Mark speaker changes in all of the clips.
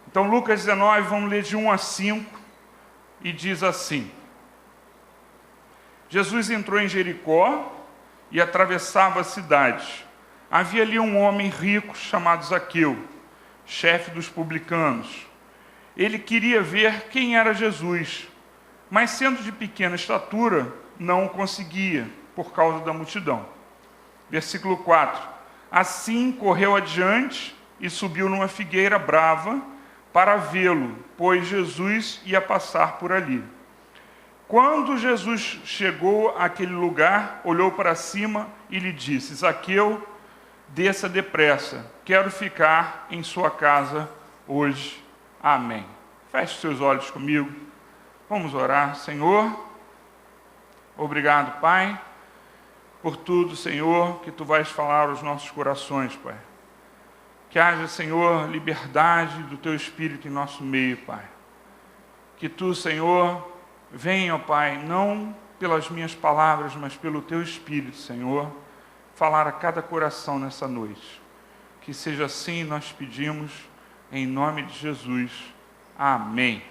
Speaker 1: Então, Lucas 19, vamos ler de 1 a 5, e diz assim: Jesus entrou em Jericó e atravessava a cidade. Havia ali um homem rico chamado Zaqueu, chefe dos publicanos. Ele queria ver quem era Jesus, mas sendo de pequena estatura, não o conseguia, por causa da multidão. Versículo 4. Assim correu adiante e subiu numa figueira brava para vê-lo, pois Jesus ia passar por ali. Quando Jesus chegou àquele lugar, olhou para cima e lhe disse: Zaqueu, desça depressa, quero ficar em sua casa hoje. Amém. Feche seus olhos comigo. Vamos orar. Senhor, obrigado, Pai, por tudo, Senhor, que Tu vais falar aos nossos corações, Pai. Que haja, Senhor, liberdade do Teu Espírito em nosso meio, Pai. Que Tu, Senhor, venha, Pai, não pelas minhas palavras, mas pelo Teu Espírito, Senhor, falar a cada coração nessa noite. Que seja assim, nós pedimos, em nome de Jesus. Amém.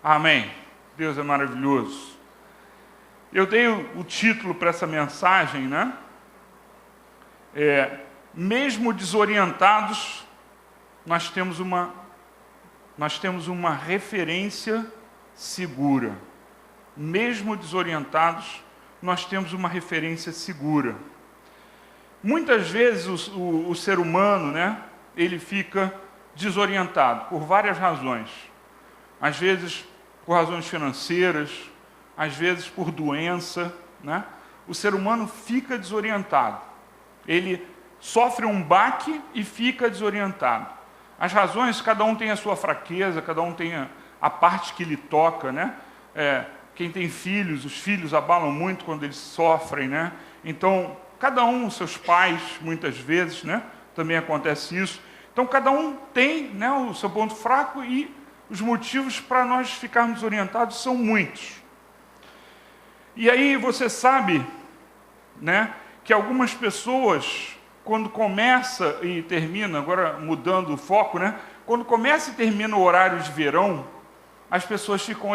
Speaker 1: Amém. Deus é maravilhoso. Eu dei o título para essa mensagem, né? Mesmo desorientados, nós temos uma referência segura. Mesmo desorientados, nós temos uma referência segura. Muitas vezes o ser humano, né, ele fica desorientado por várias razões. Às vezes por razões financeiras, às vezes por doença, né? O ser humano fica desorientado. Ele sofre um baque e fica desorientado. As razões, cada um tem a sua fraqueza, cada um tem a parte que lhe toca, né? Quem tem filhos, os filhos abalam muito quando eles sofrem, né? Então, cada um, seus pais, muitas vezes, né? Também acontece isso. Então, cada um tem, né, o seu ponto fraco, e os motivos para nós ficarmos desorientados são muitos. E aí você sabe, né, que algumas pessoas, quando começa e termina, agora mudando o foco, né, quando começa e termina o horário de verão, as pessoas ficam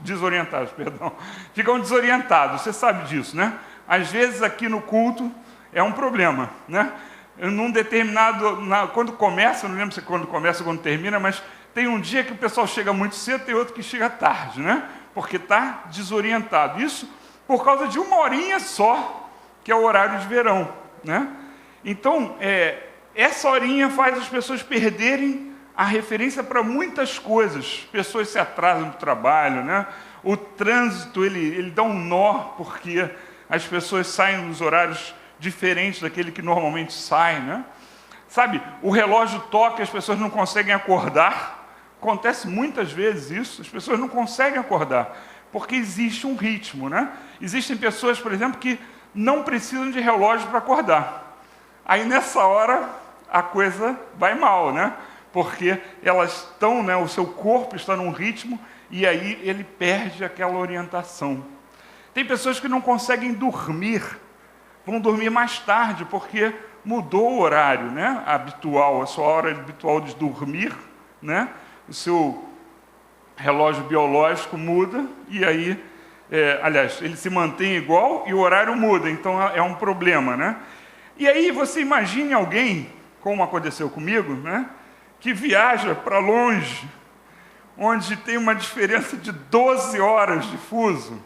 Speaker 1: desorientadas, ficam desorientadas, você sabe disso, né? Às vezes aqui no culto é um problema, né? Num determinado, quando começa, não lembro se quando começa ou quando termina, mas tem um dia que o pessoal chega muito cedo, tem outro que chega tarde, né? Porque está desorientado. Isso por causa de uma horinha só, que é o horário de verão, né? Então, essa horinha faz as pessoas perderem a referência para muitas coisas. Pessoas se atrasam do trabalho, né? O trânsito, ele dá um nó, porque as pessoas saem nos horários diferentes daquele que normalmente sai, né? Sabe, o relógio toca e as pessoas não conseguem acordar. Acontece muitas vezes isso, as pessoas não conseguem acordar, porque existe um ritmo, né? Existem pessoas, por exemplo, que não precisam de relógio para acordar. Aí nessa hora a coisa vai mal, né? Porque elas estão, né, o seu corpo está num ritmo e aí ele perde aquela orientação. Tem pessoas que não conseguem dormir, vão dormir mais tarde porque mudou o horário, né, habitual, a sua hora habitual de dormir, né? O seu relógio biológico muda e aí, aliás, ele se mantém igual e o horário muda, então é um problema, né? E aí você imagine alguém, como aconteceu comigo, né, que viaja para longe, onde tem uma diferença de 12 horas de fuso.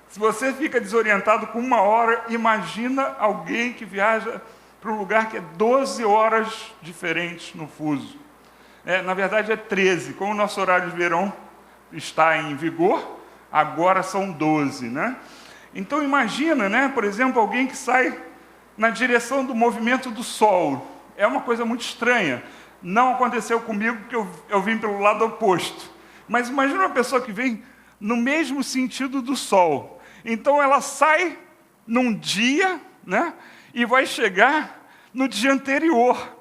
Speaker 1: Se você fica desorientado com 1 hora, imagina alguém que viaja para um lugar que é 12 horas diferentes no fuso. Na verdade é 13, como o nosso horário de verão está em vigor, agora são 12, né? Então imagina, né, por exemplo, alguém que sai na direção do movimento do Sol. É uma coisa muito estranha. Não aconteceu comigo, porque eu vim pelo lado oposto. Mas imagina uma pessoa que vem no mesmo sentido do Sol. Então ela sai num dia, né, e vai chegar no dia anterior.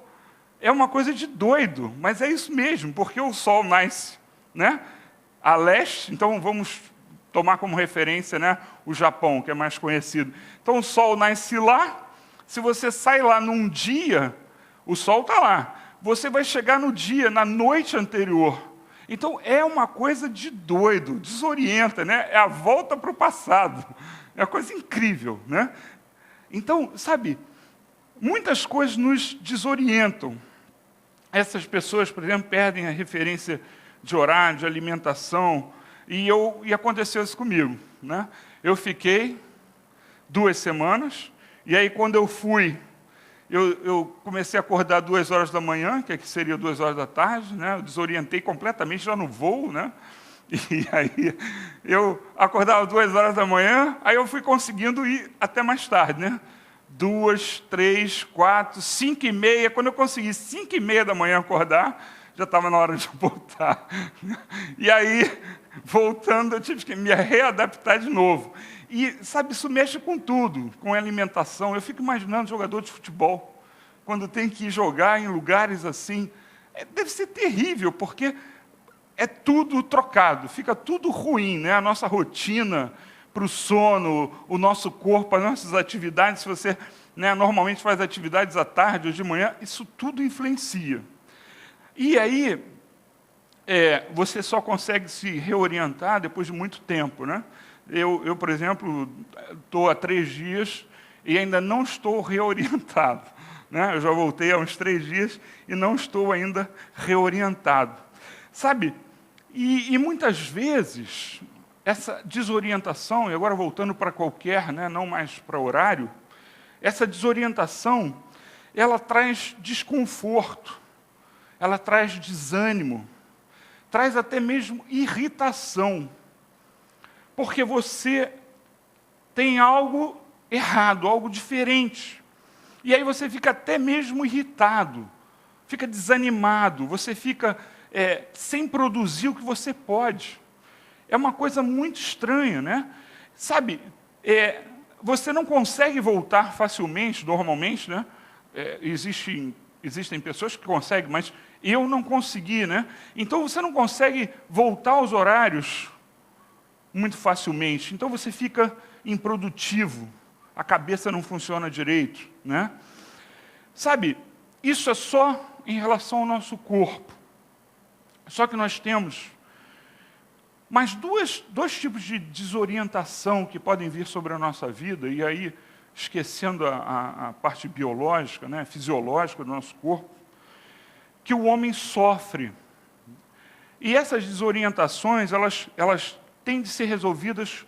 Speaker 1: É uma coisa de doido, mas é isso mesmo, porque o Sol nasce, né, a leste. Então vamos tomar como referência, né, o Japão, que é mais conhecido. Então o Sol nasce lá. Se você sai lá num dia, o Sol está lá. você vai chegar no dia, na noite anterior. Então, é uma coisa de doido, desorienta, né? É a volta para o passado. É uma coisa incrível, né? Então, sabe, muitas coisas nos desorientam. Essas pessoas, por exemplo, perdem a referência de horário, de alimentação, e aconteceu isso comigo, né? Eu fiquei 2 semanas, e aí quando eu fui, eu comecei a acordar 2 horas da manhã, que aqui seria 2 horas da tarde, né? Eu desorientei completamente já no voo, né? E aí eu acordava 2 horas da manhã, aí eu fui conseguindo ir até mais tarde, né? 2, 3, 4, 5h30. Quando eu consegui 5h30 da manhã acordar, já estava na hora de voltar. E aí, voltando, eu tive que me readaptar de novo. E, sabe, isso mexe com tudo, com a alimentação. Eu fico imaginando jogador de futebol, quando tem que ir jogar em lugares assim. Deve ser terrível, porque é tudo trocado, fica tudo ruim, né? A nossa rotina para o sono, o nosso corpo, as nossas atividades, se você, né, normalmente faz atividades à tarde ou de manhã, isso tudo influencia. E aí, você só consegue se reorientar depois de muito tempo, né? Eu, por exemplo, estou há 3 dias e ainda não estou reorientado, né? Eu já voltei há uns 3 dias e não estou ainda reorientado. Sabe, e muitas vezes, essa desorientação, e agora voltando para qualquer, né, não mais para horário, essa desorientação, ela traz desconforto, ela traz desânimo, traz até mesmo irritação, porque você tem algo errado, algo diferente, e aí você fica até mesmo irritado, fica desanimado, você fica sem produzir o que você pode. É uma coisa muito estranha, né? Sabe, você não consegue voltar facilmente, normalmente, né? Existem pessoas que conseguem, mas eu não consegui, né? Então, você não consegue voltar aos horários muito facilmente. Então, você fica improdutivo, a cabeça não funciona direito, né? Sabe, isso é só em relação ao nosso corpo. Só que nós temos mais dois tipos de desorientação que podem vir sobre a nossa vida, e aí, esquecendo a parte biológica, né, fisiológica do nosso corpo, que o homem sofre. E essas desorientações, elas têm de ser resolvidas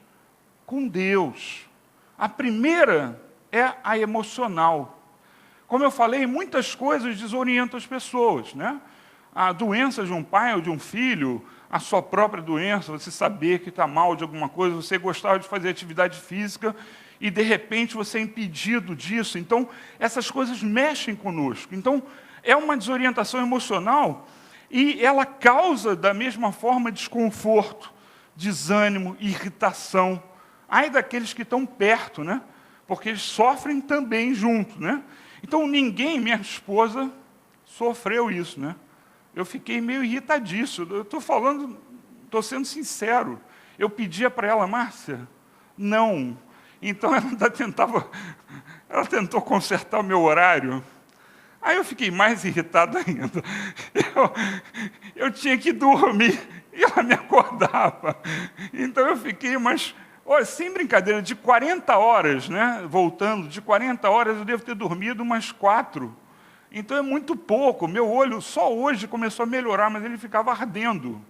Speaker 1: com Deus. A primeira é a emocional. Como eu falei, muitas coisas desorientam as pessoas, né? A doença de um pai ou de um filho, a sua própria doença, você saber que está mal de alguma coisa, você gostava de fazer atividade física e, de repente, você é impedido disso. Então, essas coisas mexem conosco. Então, é uma desorientação emocional e ela causa, da mesma forma, desconforto, desânimo, irritação. Ai daqueles que estão perto, né? Porque eles sofrem também junto, né? Então, minha esposa, sofreu isso, né? Eu fiquei meio irritadíssimo. Eu estou sendo sincero. Eu pedia para ela, Márcia, não. Então ela tentou consertar o meu horário. Aí eu fiquei mais irritado ainda. Eu tinha que dormir e ela me acordava. Então eu fiquei sem brincadeira, de 40 horas, né? Voltando, de 40 horas eu devo ter dormido umas 4. Então é muito pouco. Meu olho só hoje começou a melhorar, mas ele ficava ardendo,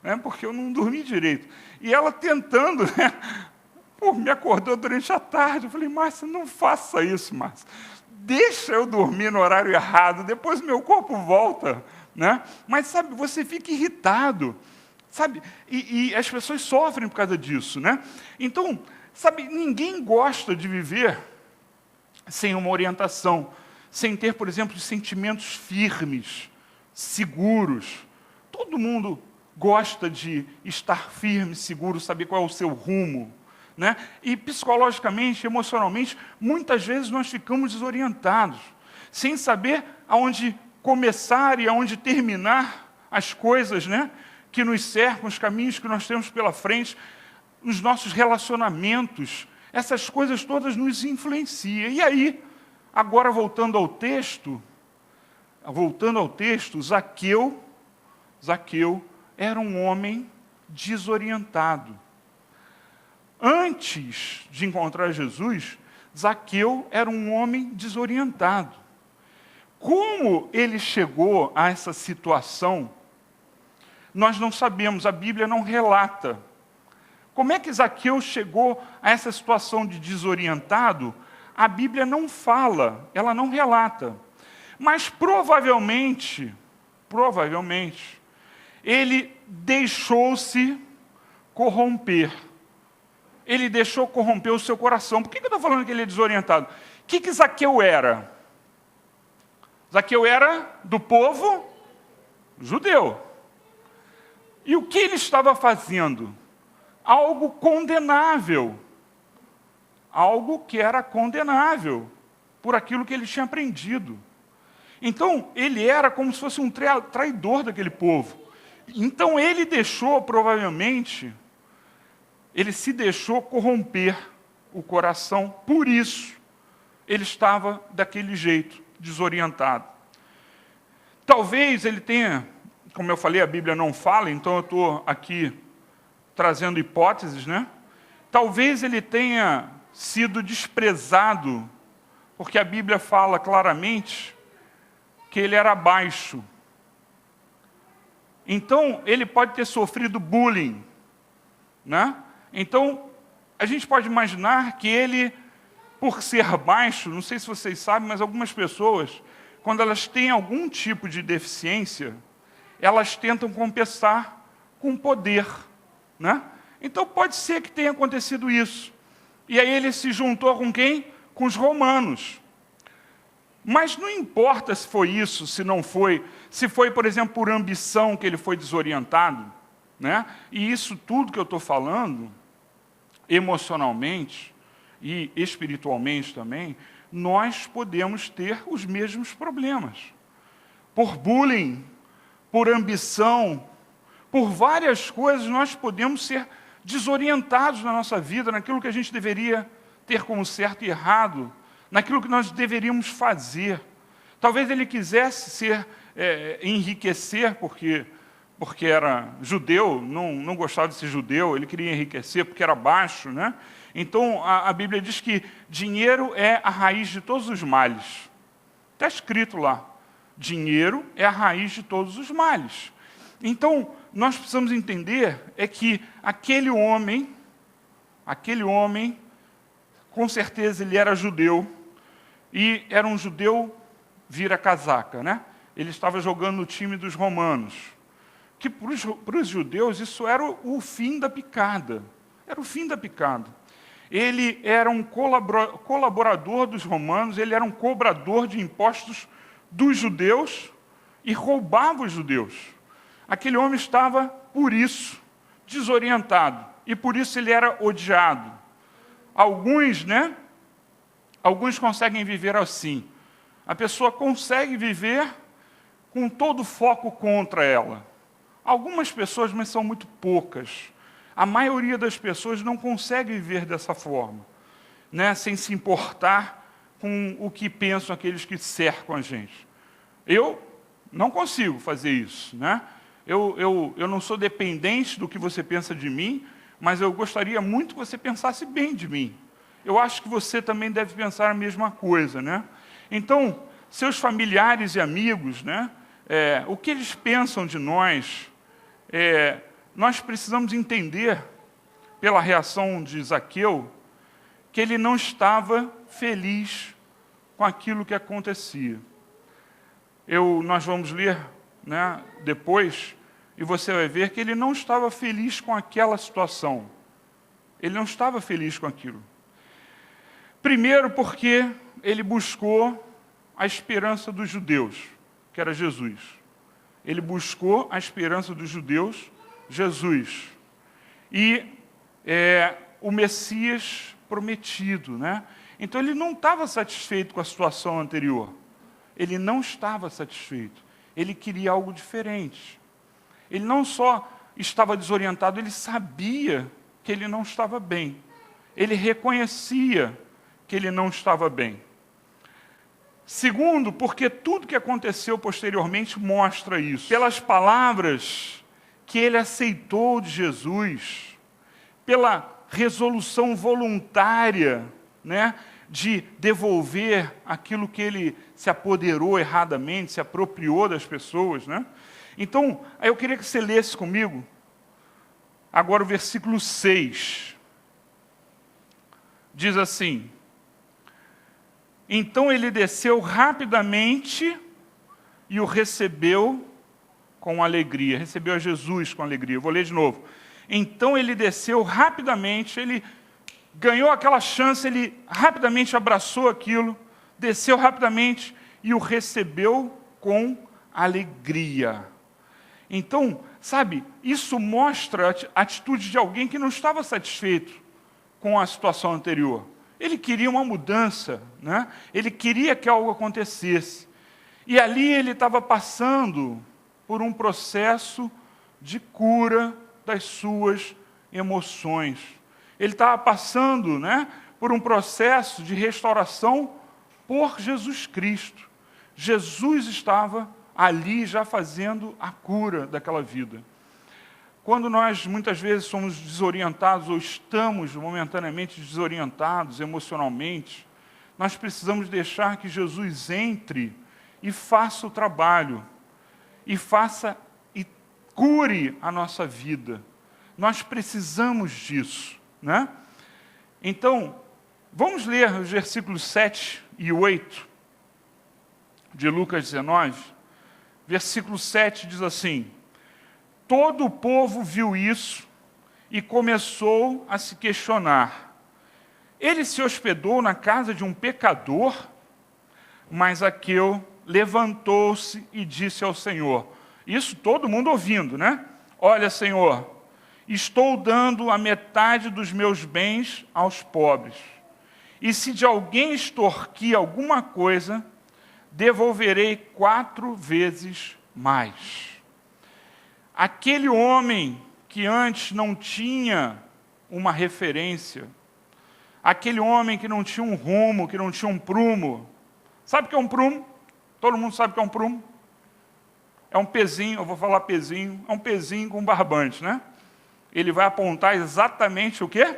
Speaker 1: né, porque eu não dormi direito. E ela tentando, né, me acordou durante a tarde. Eu falei, Márcia, não faça isso, Márcia. Deixa eu dormir no horário errado, depois meu corpo volta, né? Mas, sabe, você fica irritado, sabe? E as pessoas sofrem por causa disso, né? Então, sabe, ninguém gosta de viver sem uma orientação, sem ter, por exemplo, sentimentos firmes, seguros. Todo mundo gosta de estar firme, seguro, saber qual é o seu rumo, né? E psicologicamente, emocionalmente, muitas vezes nós ficamos desorientados, sem saber aonde começar e aonde terminar as coisas, né, que nos cercam, os caminhos que nós temos pela frente, os nossos relacionamentos. Essas coisas todas nos influenciam. E aí, agora voltando ao texto, voltando ao texto, Zaqueu era um homem desorientado. Antes de encontrar Jesus, Zaqueu era um homem desorientado. Como ele chegou a essa situação, nós não sabemos, a Bíblia não relata. Como é que Zaqueu chegou a essa situação de desorientado? A Bíblia não fala, ela não relata. Mas provavelmente, ele deixou-se corromper. Ele deixou corromper o seu coração. Por que eu estou falando que ele é desorientado? O que Zaqueu era? Zaqueu era do povo judeu. E o que ele estava fazendo? Algo condenável. Algo que era condenável por aquilo que ele tinha aprendido. Então, ele era como se fosse um traidor daquele povo. Então, ele deixou, provavelmente, ele se deixou corromper o coração. Por isso, ele estava daquele jeito, desorientado. Talvez ele tenha, como eu falei, a Bíblia não fala, então eu estou aqui trazendo hipóteses, né? Talvez ele tenha sido desprezado, porque a Bíblia fala claramente que ele era baixo. Então, ele pode ter sofrido bullying, né? Então, a gente pode imaginar que ele, por ser baixo, não sei se vocês sabem, mas algumas pessoas, quando elas têm algum tipo de deficiência, elas tentam compensar com poder, né? Então, pode ser que tenha acontecido isso. E aí ele se juntou com quem? Com os romanos. Mas não importa se foi isso, se não foi, se foi, por exemplo, por ambição que ele foi desorientado, né? E isso tudo que eu estou falando, emocionalmente e espiritualmente também, nós podemos ter os mesmos problemas. Por bullying, por ambição, por várias coisas, nós podemos ser desorientados na nossa vida, naquilo que a gente deveria ter como certo e errado, naquilo que nós deveríamos fazer. Talvez ele quisesse enriquecer, porque era judeu, não gostava de ser judeu, ele queria enriquecer porque era baixo, né? Então, a Bíblia diz que dinheiro é a raiz de todos os males. Está escrito lá, dinheiro é a raiz de todos os males. Então, nós precisamos entender que aquele homem, com certeza ele era judeu, e era um judeu vira-casaca, né? Ele estava jogando no time dos romanos. Que para os judeus isso era o fim da picada. Era o fim da picada. Ele era um colaborador dos romanos, ele era um cobrador de impostos dos judeus e roubava os judeus. Aquele homem estava, por isso, desorientado. E por isso ele era odiado. Alguns conseguem viver assim. A pessoa consegue viver com todo o foco contra ela. Algumas pessoas, mas são muito poucas. A maioria das pessoas não consegue viver dessa forma, né? Sem se importar com o que pensam aqueles que cercam a gente. Eu não consigo fazer isso, né? Eu não sou dependente do que você pensa de mim, mas eu gostaria muito que você pensasse bem de mim. Eu acho que você também deve pensar a mesma coisa, né? Então, seus familiares e amigos, né? O que eles pensam de nós, nós precisamos entender, pela reação de Zaqueu, que ele não estava feliz com aquilo que acontecia. Nós vamos ler, né, depois, e você vai ver que ele não estava feliz com aquela situação. Ele não estava feliz com aquilo. Primeiro porque ele buscou a esperança dos judeus, que era Jesus. Ele buscou a esperança dos judeus, Jesus. E o Messias prometido, né? Então ele não estava satisfeito com a situação anterior. Ele não estava satisfeito. Ele queria algo diferente. Ele não só estava desorientado, ele sabia que ele não estava bem. Ele reconhecia que ele não estava bem. Segundo, porque tudo que aconteceu posteriormente mostra isso. Pelas palavras que ele aceitou de Jesus, pela resolução voluntária, né, de devolver aquilo que ele se apoderou erradamente, se apropriou das pessoas, né? Então, aí eu queria que você lesse comigo agora o versículo 6. Diz assim: então ele desceu rapidamente e o recebeu com alegria. Recebeu a Jesus com alegria. Eu vou ler de novo. Então ele desceu rapidamente, ele ganhou aquela chance, ele rapidamente abraçou aquilo, desceu rapidamente e o recebeu com alegria. Então, sabe, isso mostra a atitude de alguém que não estava satisfeito com a situação anterior. Ele queria uma mudança, né? Ele queria que algo acontecesse. E ali ele estava passando por um processo de cura das suas emoções. Ele estava passando, né, por um processo de restauração por Jesus Cristo. Jesus estava ali já fazendo a cura daquela vida. Quando nós, muitas vezes, somos desorientados ou estamos momentaneamente desorientados emocionalmente, nós precisamos deixar que Jesus entre e faça o trabalho, e cure a nossa vida. Nós precisamos disso, né? Então, vamos ler os versículos 7 e 8 de Lucas 19. Versículo 7 diz assim: todo o povo viu isso e começou a se questionar. Ele se hospedou na casa de um pecador? Mas Zaqueu levantou-se e disse ao Senhor, isso todo mundo ouvindo, né? Olha, Senhor, estou dando a metade dos meus bens aos pobres. E se de alguém extorquir alguma coisa, devolverei 4 vezes mais. Aquele homem que antes não tinha uma referência, aquele homem que não tinha um rumo, que não tinha um prumo. Sabe o que é um prumo? Todo mundo sabe o que é um prumo? É um pezinho, eu vou falar pezinho, é um pezinho com barbante, né? Ele vai apontar exatamente o quê?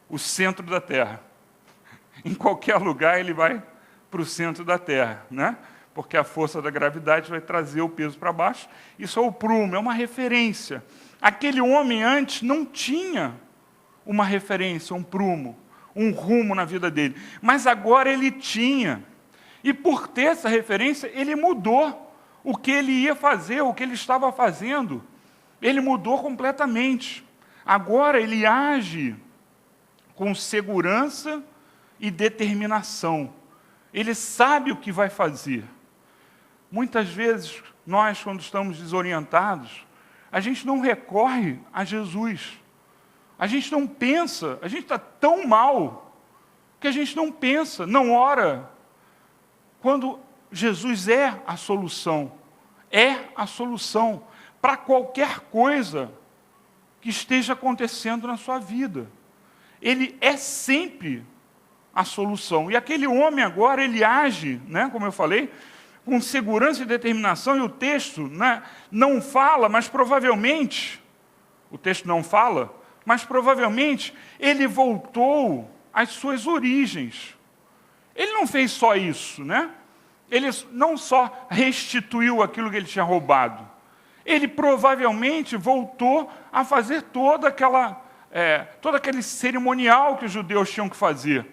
Speaker 1: O centro da Terra. Em qualquer lugar ele vai para o centro da Terra, né? Porque a força da gravidade vai trazer o peso para baixo. Isso é o prumo, é uma referência. Aquele homem antes não tinha uma referência, um prumo, um rumo na vida dele. Mas agora ele tinha. E por ter essa referência, ele mudou o que ele ia fazer, o que ele estava fazendo. Ele mudou completamente. Agora ele age com segurança e determinação. Ele sabe o que vai fazer. Muitas vezes, nós, quando estamos desorientados, a gente não recorre a Jesus. A gente não pensa, a gente está tão mal, que a gente não pensa, não ora. Quando Jesus é a solução para qualquer coisa que esteja acontecendo na sua vida. Ele é sempre a solução. E aquele homem agora, ele age, né, como eu falei, com segurança e determinação, e o texto, né, não fala, mas provavelmente, o texto não fala, mas provavelmente ele voltou às suas origens. Ele não fez só isso, né? Ele não só restituiu aquilo que ele tinha roubado, ele provavelmente voltou a fazer todo aquele cerimonial que os judeus tinham que fazer,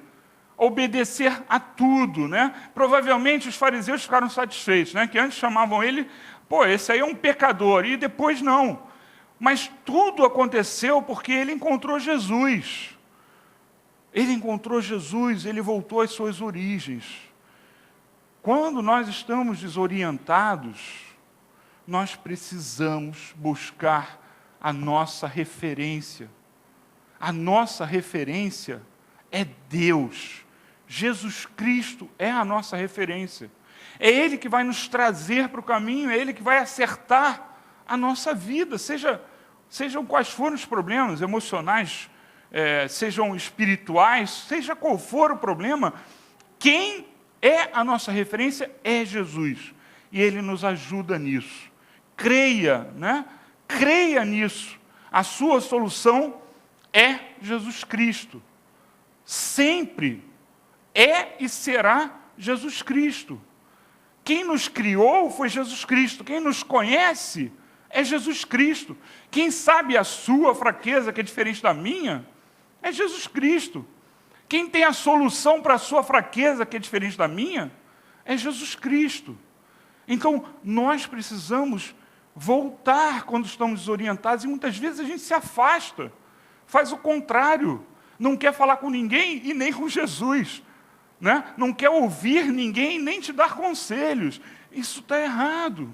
Speaker 1: obedecer a tudo, né? Provavelmente os fariseus ficaram satisfeitos, né? Que antes chamavam ele, esse aí é um pecador, e depois não. Mas tudo aconteceu porque ele encontrou Jesus. Ele encontrou Jesus, ele voltou às suas origens. Quando nós estamos desorientados, nós precisamos buscar a nossa referência. A nossa referência é Deus. Jesus Cristo é a nossa referência. É Ele que vai nos trazer para o caminho, é Ele que vai acertar a nossa vida, sejam quais forem os problemas emocionais, sejam espirituais, seja qual for o problema, quem A nossa referência é Jesus. E Ele nos ajuda nisso. Creia, né? Creia nisso. A sua solução é Jesus Cristo. Sempre é e será Jesus Cristo. Quem nos criou foi Jesus Cristo. Quem nos conhece é Jesus Cristo. Quem sabe a sua fraqueza, que é diferente da minha, é Jesus Cristo. Quem tem a solução para a sua fraqueza, que é diferente da minha, é Jesus Cristo. Então, nós precisamos voltar quando estamos desorientados, e muitas vezes a gente se afasta, faz o contrário, não quer falar com ninguém e nem com Jesus, né? Não quer ouvir ninguém nem te dar conselhos. Isso está errado.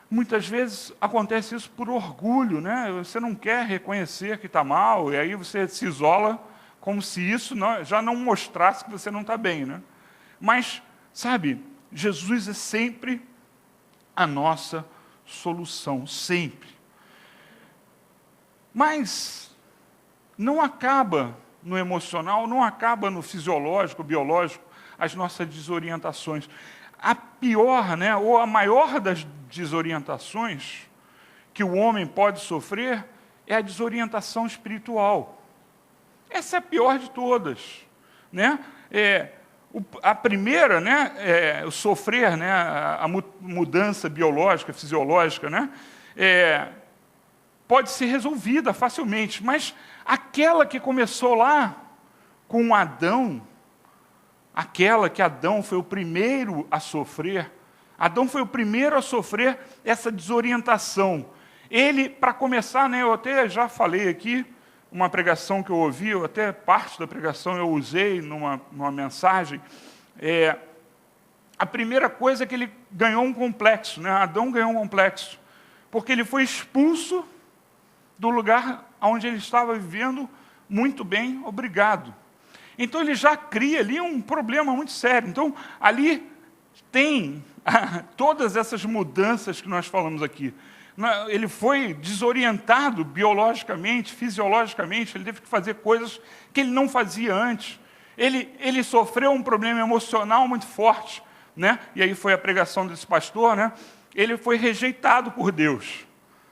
Speaker 1: Muitas vezes acontece isso por orgulho, né? Você não quer reconhecer que está mal, e aí você se isola como se isso já não mostrasse que você não está bem, né? Mas, sabe, Jesus é sempre a nossa solução, sempre. Mas não acaba no emocional, não acaba no fisiológico, biológico, as nossas desorientações. A pior, né, ou a maior das desorientações que o homem pode sofrer é a desorientação espiritual. Essa é a pior de todas, né? A primeira, né, o sofrer, né, a mudança biológica, fisiológica, né, pode ser resolvida facilmente, mas aquela que começou lá com Adão, aquela que Adão foi o primeiro a sofrer, Adão foi o primeiro a sofrer essa desorientação. Ele, para começar, né, eu até já falei aqui, uma pregação que eu ouvi, até parte da pregação eu usei numa mensagem, a primeira coisa é que ele ganhou um complexo, né? Adão ganhou um complexo, porque ele foi expulso do lugar onde ele estava vivendo muito bem, obrigado. Então ele já cria ali um problema muito sério. Então ali tem todas essas mudanças que nós falamos aqui. Ele foi desorientado biologicamente, fisiologicamente, ele teve que fazer coisas que ele não fazia antes. Ele sofreu um problema emocional muito forte, né? E aí foi a pregação desse pastor, né? Ele foi rejeitado por Deus.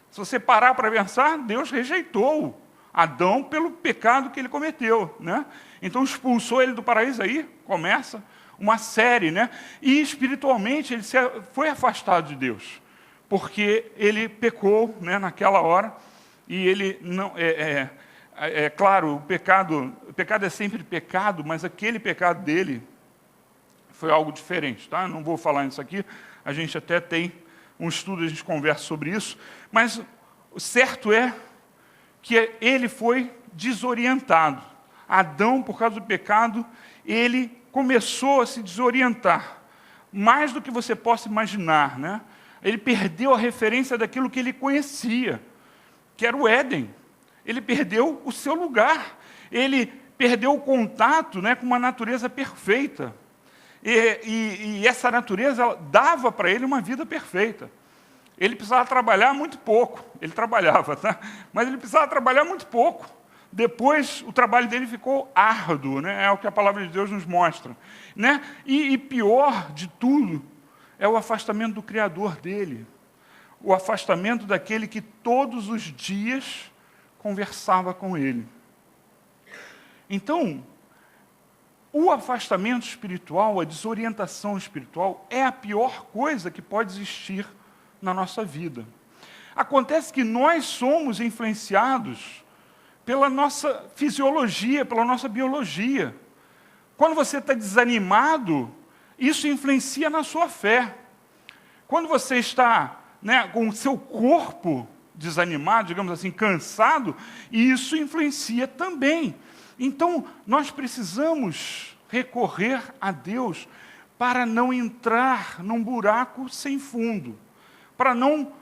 Speaker 1: Se você parar para pensar, Deus rejeitou Adão pelo pecado que ele cometeu, né? Então expulsou ele do paraíso, aí começa uma série, né? E espiritualmente ele foi afastado de Deus, porque ele pecou, né, naquela hora, e ele não... claro, o pecado é sempre pecado, mas aquele pecado dele foi algo diferente, tá? Não vou falar nisso aqui, a gente até tem um estudo, a gente conversa sobre isso, mas o certo é que ele foi desorientado. Adão, por causa do pecado, ele começou a se desorientar, mais do que você possa imaginar, né? Ele perdeu a referência daquilo que ele conhecia, que era o Éden. Ele perdeu o seu lugar. Ele perdeu o contato, né, com uma natureza perfeita. E essa natureza ela dava para ele uma vida perfeita. Ele precisava trabalhar muito pouco. Ele trabalhava, tá? Mas ele precisava trabalhar muito pouco. Depois, o trabalho dele ficou árduo, né? É o que a palavra de Deus nos mostra, né? E pior de tudo é o afastamento do Criador dele. O afastamento daquele que todos os dias conversava com ele. Então, o afastamento espiritual, a desorientação espiritual, é a pior coisa que pode existir na nossa vida. Acontece que nós somos influenciados pela nossa fisiologia, pela nossa biologia. Quando você está desanimado, isso influencia na sua fé. Quando você está, né, com o seu corpo desanimado, digamos assim, cansado, isso influencia também. Então, nós precisamos recorrer a Deus para não entrar num buraco sem fundo, para não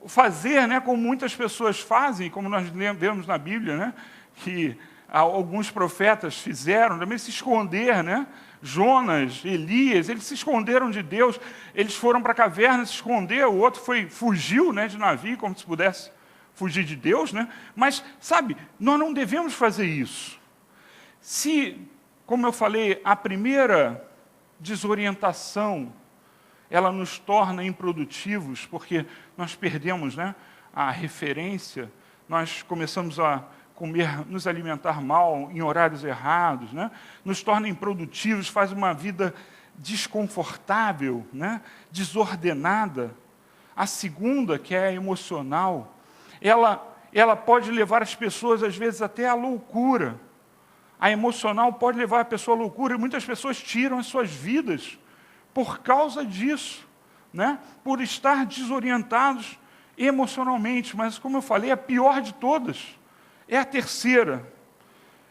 Speaker 1: fazer, né, como muitas pessoas fazem, como nós vemos na Bíblia, né, que alguns profetas fizeram, também se esconder, né? Jonas, Elias, eles se esconderam de Deus, eles foram para a caverna se esconder, o outro fugiu, né, de navio, como se pudesse fugir de Deus, né? Mas, sabe, nós não devemos fazer isso. Se, como eu falei, a primeira desorientação, ela nos torna improdutivos, porque nós perdemos, né, a referência, nós começamos a comer, nos alimentar mal em horários errados, né, nos torna improdutivos, faz uma vida desconfortável, né, desordenada. A segunda, que é a emocional, ela pode levar as pessoas, às vezes, até à loucura. A emocional pode levar a pessoa à loucura, e muitas pessoas tiram as suas vidas por causa disso, né? Por estar desorientados emocionalmente. Mas, como eu falei, a pior de todas é a terceira.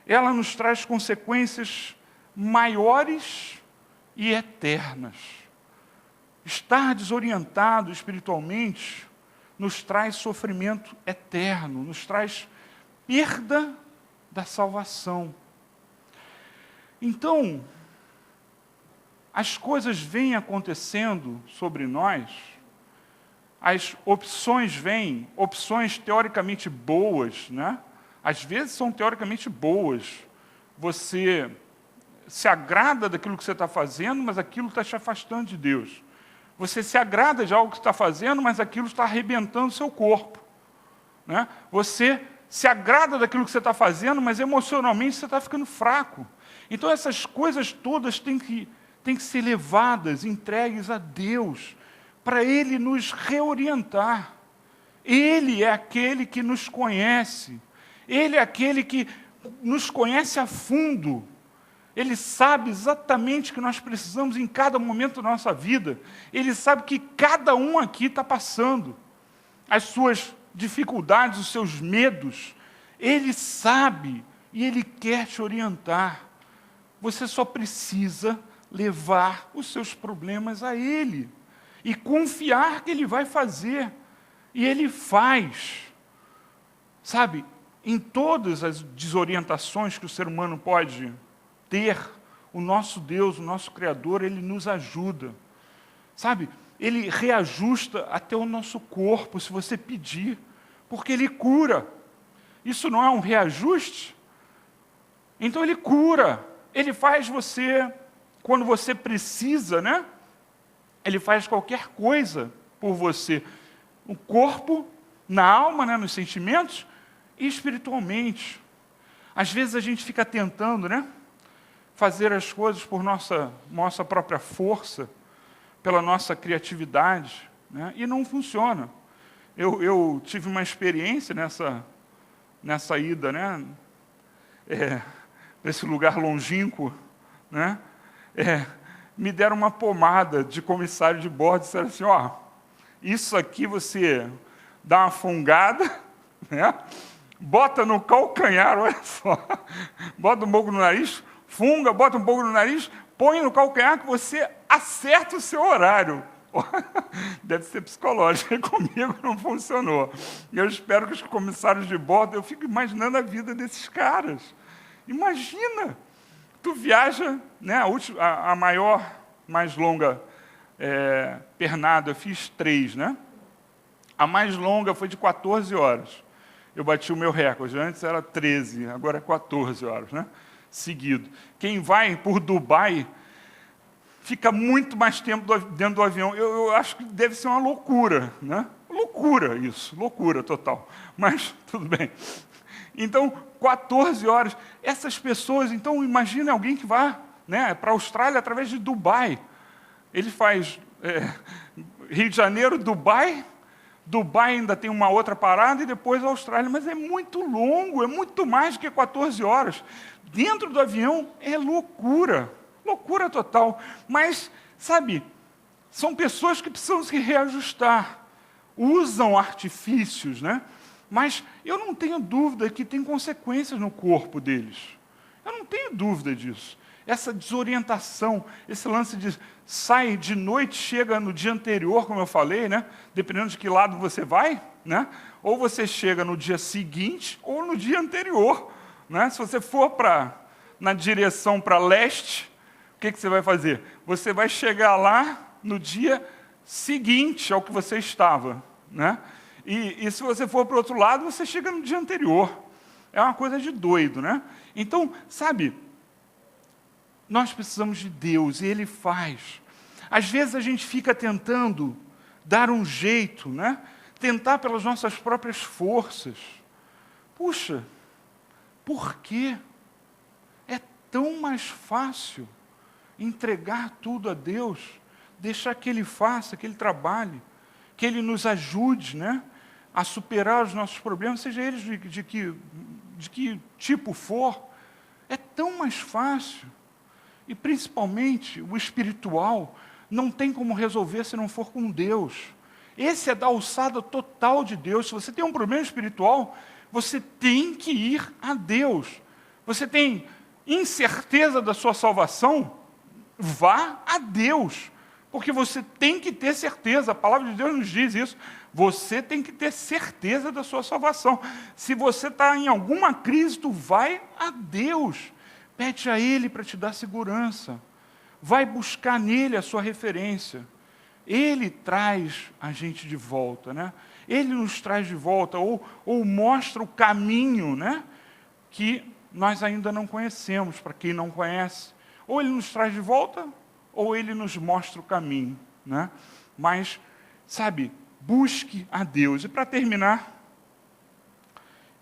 Speaker 1: Ela nos traz consequências maiores e eternas. Estar desorientado espiritualmente nos traz sofrimento eterno, nos traz perda da salvação. Então, as coisas vêm acontecendo sobre nós, as opções vêm, opções teoricamente boas, né? Às vezes são teoricamente boas. Você se agrada daquilo que você está fazendo, mas aquilo está te afastando de Deus. Você se agrada de algo que está fazendo, mas aquilo está arrebentando o seu corpo, né? Você se agrada daquilo que você está fazendo, mas emocionalmente você está ficando fraco. Então essas coisas todas têm que ser levadas, entregues a Deus, para Ele nos reorientar. Ele é aquele que nos conhece. Ele é aquele que nos conhece a fundo. Ele sabe exatamente o que nós precisamos em cada momento da nossa vida. Ele sabe que cada um aqui está passando. As suas dificuldades, os seus medos. Ele sabe e Ele quer te orientar. Você só precisa levar os seus problemas a Ele e confiar que Ele vai fazer. E Ele faz. Sabe, em todas as desorientações que o ser humano pode ter, o nosso Deus, o nosso Criador, Ele nos ajuda. Sabe, Ele reajusta até o nosso corpo, se você pedir, porque Ele cura. Isso não é um reajuste? Então Ele cura. Ele faz você, quando você precisa, né? Ele faz qualquer coisa por você. No corpo, na alma, né? Nos sentimentos e espiritualmente. Às vezes a gente fica tentando, né? Fazer as coisas por nossa própria força, pela nossa criatividade, né? E não funciona. Eu tive uma experiência nessa ida, né? Para esse lugar longínquo, né? Me deram uma pomada de comissário de bordo e disseram assim, ó, isso aqui você dá uma fungada, né? Bota no calcanhar, olha só, bota um pouco no nariz, funga, bota um pouco no nariz, põe no calcanhar que você acerta o seu horário. Deve ser psicológico, e comigo não funcionou. E eu espero que os comissários de bordo, eu fico imaginando a vida desses caras. Imagina, tu viaja, né, a maior, mais longa pernada, eu fiz 3, né? A mais longa foi de 14 horas. Eu bati o meu recorde, antes era 13, agora é 14 horas, né? Seguido. Quem vai por Dubai fica muito mais tempo dentro do avião. Eu acho que deve ser uma loucura, né? Loucura isso, loucura total. Mas tudo bem. Então, 14 horas. Essas pessoas, então, imagina alguém que vai, né, para a Austrália através de Dubai. Ele faz Rio de Janeiro, Dubai. Dubai ainda tem uma outra parada e depois a Austrália. Mas é muito longo, é muito mais do que 14 horas. Dentro do avião é loucura. Loucura total. Mas, sabe, são pessoas que precisam se reajustar. Usam artifícios, né? Mas eu não tenho dúvida que tem consequências no corpo deles. Eu não tenho dúvida disso. Essa desorientação, esse lance de sai de noite, chega no dia anterior, como eu falei, né? Dependendo de que lado você vai, né? Ou você chega no dia seguinte ou no dia anterior, né? Se você for na direção para leste, o que você vai fazer? Você vai chegar lá no dia seguinte ao que você estava, né? E se você for para o outro lado, você chega no dia anterior. É uma coisa de doido, né? Então, sabe, nós precisamos de Deus, e Ele faz. Às vezes a gente fica tentando dar um jeito, né? Tentar pelas nossas próprias forças. Puxa, por quê? É tão mais fácil entregar tudo a Deus, deixar que Ele faça, que Ele trabalhe, que Ele nos ajude, né, a superar os nossos problemas, seja eles de que tipo for. É tão mais fácil. E, principalmente, o espiritual não tem como resolver se não for com Deus. Esse é da alçada total de Deus. Se você tem um problema espiritual, você tem que ir a Deus. Você tem incerteza da sua salvação? Vá a Deus. Porque você tem que ter certeza. A palavra de Deus nos diz isso. Você tem que ter certeza da sua salvação. Se você está em alguma crise, tu vai a Deus. Pede a Ele para te dar segurança. Vai buscar nele a sua referência. Ele traz a gente de volta, né? Ele nos traz de volta, ou mostra o caminho, né, que nós ainda não conhecemos, para quem não conhece. Ou Ele nos traz de volta, ou Ele nos mostra o caminho, né? Mas, sabe, busque a Deus. E para terminar,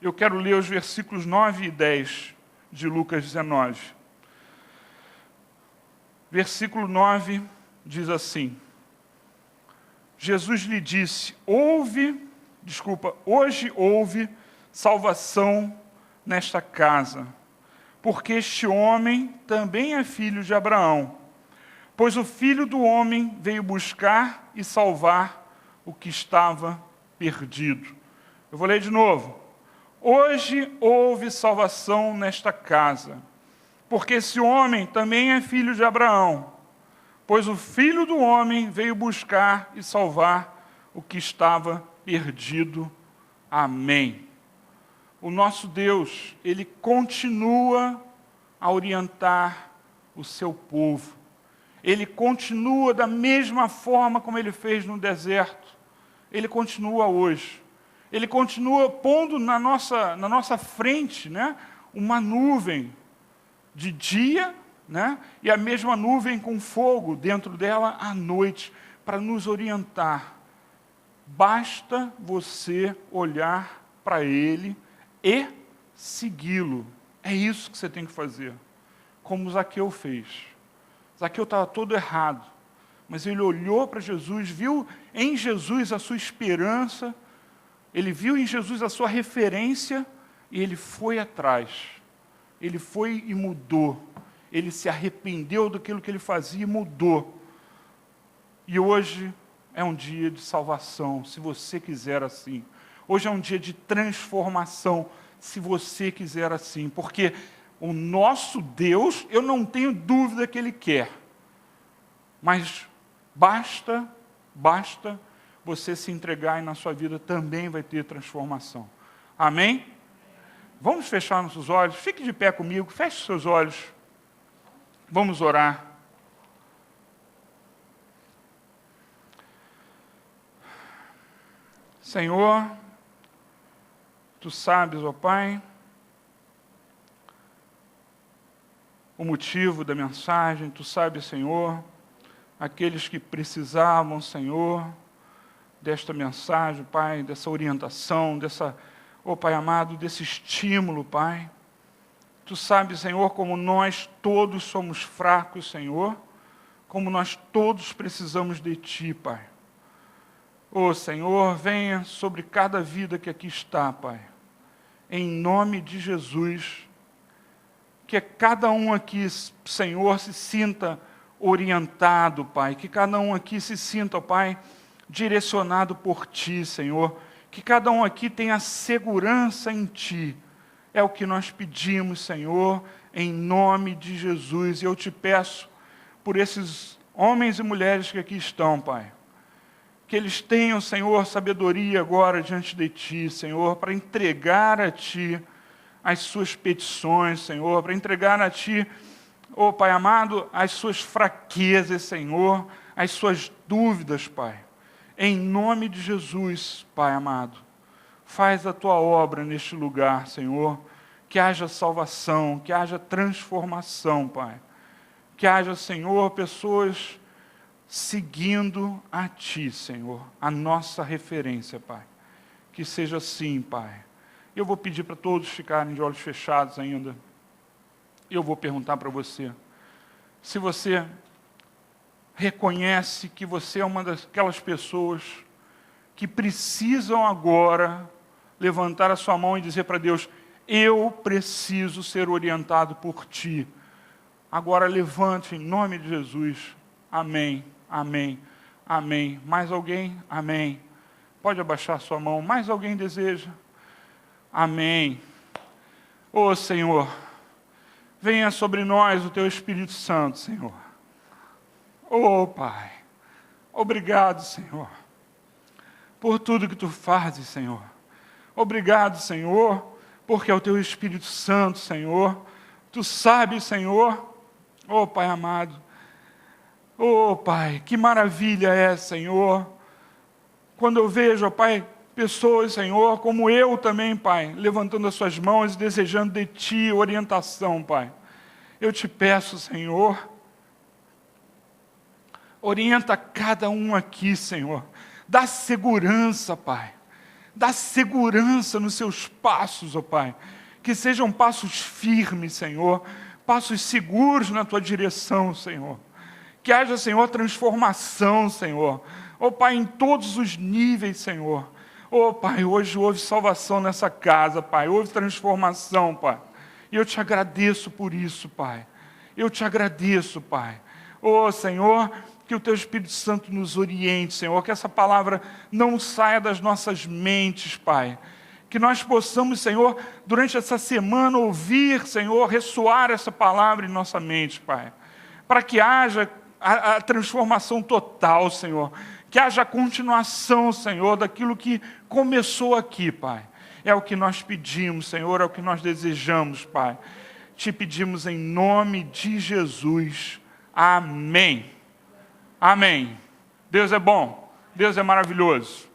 Speaker 1: eu quero ler os versículos 9 e 10 de Lucas 19. Versículo 9 diz assim: Jesus lhe disse, hoje houve salvação nesta casa, porque este homem também é filho de Abraão, pois o Filho do Homem veio buscar e salvar o que estava perdido. Eu vou ler de novo. Hoje houve salvação nesta casa, porque esse homem também é filho de Abraão, pois o Filho do Homem veio buscar e salvar o que estava perdido. Amém. O nosso Deus, Ele continua a orientar o seu povo. Ele continua da mesma forma como Ele fez no deserto. Ele continua hoje. Ele continua pondo na nossa frente, né, uma nuvem de dia, né, e a mesma nuvem com fogo dentro dela à noite, para nos orientar. Basta você olhar para Ele e segui-lo. É isso que você tem que fazer. Como Zaqueu fez. Zaqueu estava todo errado, mas ele olhou para Jesus, viu em Jesus a sua esperança, ele viu em Jesus a sua referência, e ele foi atrás. Ele foi e mudou. Ele se arrependeu daquilo que ele fazia e mudou. E hoje é um dia de salvação, se você quiser assim. Hoje é um dia de transformação, se você quiser assim. Porque o nosso Deus, eu não tenho dúvida que Ele quer. Mas basta você se entregar, e na sua vida também vai ter transformação. Amém? Vamos fechar nossos olhos. Fique de pé comigo, feche seus olhos. Vamos orar. Senhor, Tu sabes, ó Pai, o motivo da mensagem. Tu sabes, Senhor, aqueles que precisavam, Senhor, desta mensagem, Pai, dessa orientação, ó Pai amado, desse estímulo, Pai. Tu sabes, Senhor, como nós todos somos fracos, Senhor, como nós todos precisamos de Ti, Pai. Ó Senhor, venha sobre cada vida que aqui está, Pai. Em nome de Jesus, que cada um aqui, Senhor, se sinta orientado, Pai. Que cada um aqui se sinta, Pai, direcionado por Ti, Senhor. Que cada um aqui tenha segurança em Ti. É o que nós pedimos, Senhor, em nome de Jesus. E eu te peço por esses homens e mulheres que aqui estão, Pai. Que eles tenham, Senhor, sabedoria agora diante de Ti, Senhor, para entregar a Ti as suas petições, Senhor, para entregar a Ti, ó Pai amado, as suas fraquezas, Senhor, as suas dúvidas, Pai. Em nome de Jesus, Pai amado, faz a Tua obra neste lugar, Senhor, que haja salvação, que haja transformação, Pai. Que haja, Senhor, pessoas seguindo a Ti, Senhor, a nossa referência, Pai. Que seja assim, Pai. Eu vou pedir para todos ficarem de olhos fechados ainda. Eu vou perguntar para você, se você reconhece que você é uma daquelas pessoas que precisam agora levantar a sua mão e dizer para Deus, eu preciso ser orientado por Ti. Agora levante em nome de Jesus. Amém, amém, amém. Mais alguém? Amém. Pode abaixar sua mão. Mais alguém deseja? Amém. Ô Senhor, venha sobre nós o Teu Espírito Santo, Senhor. Ô Pai, obrigado, Senhor, por tudo que Tu fazes, Senhor. Obrigado, Senhor, porque é o Teu Espírito Santo, Senhor. Tu sabes, Senhor, ô Pai amado, ô Pai, que maravilha é, Senhor, quando eu vejo, ó Pai, pessoas, Senhor, como eu também, Pai, levantando as suas mãos e desejando de Ti orientação, Pai. Eu te peço, Senhor, orienta cada um aqui, Senhor. Dá segurança, Pai. Dá segurança nos seus passos, ó Pai. Que sejam passos firmes, Senhor. Passos seguros na Tua direção, Senhor. Que haja, Senhor, transformação, Senhor. Ó Pai, em todos os níveis, Senhor. Ó Pai, hoje houve salvação nessa casa, Pai. Houve transformação, Pai. E eu te agradeço por isso, Pai. Eu te agradeço, Pai. Ó Senhor, que o Teu Espírito Santo nos oriente, Senhor. Que essa palavra não saia das nossas mentes, Pai. Que nós possamos, Senhor, durante essa semana ouvir, Senhor, ressoar essa palavra em nossa mente, Pai. Para que haja a transformação total, Senhor. Que haja a continuação, Senhor, daquilo que começou aqui, Pai. É o que nós pedimos, Senhor, é o que nós desejamos, Pai. Te pedimos em nome de Jesus. Amém. Amém. Deus é bom. Deus é maravilhoso.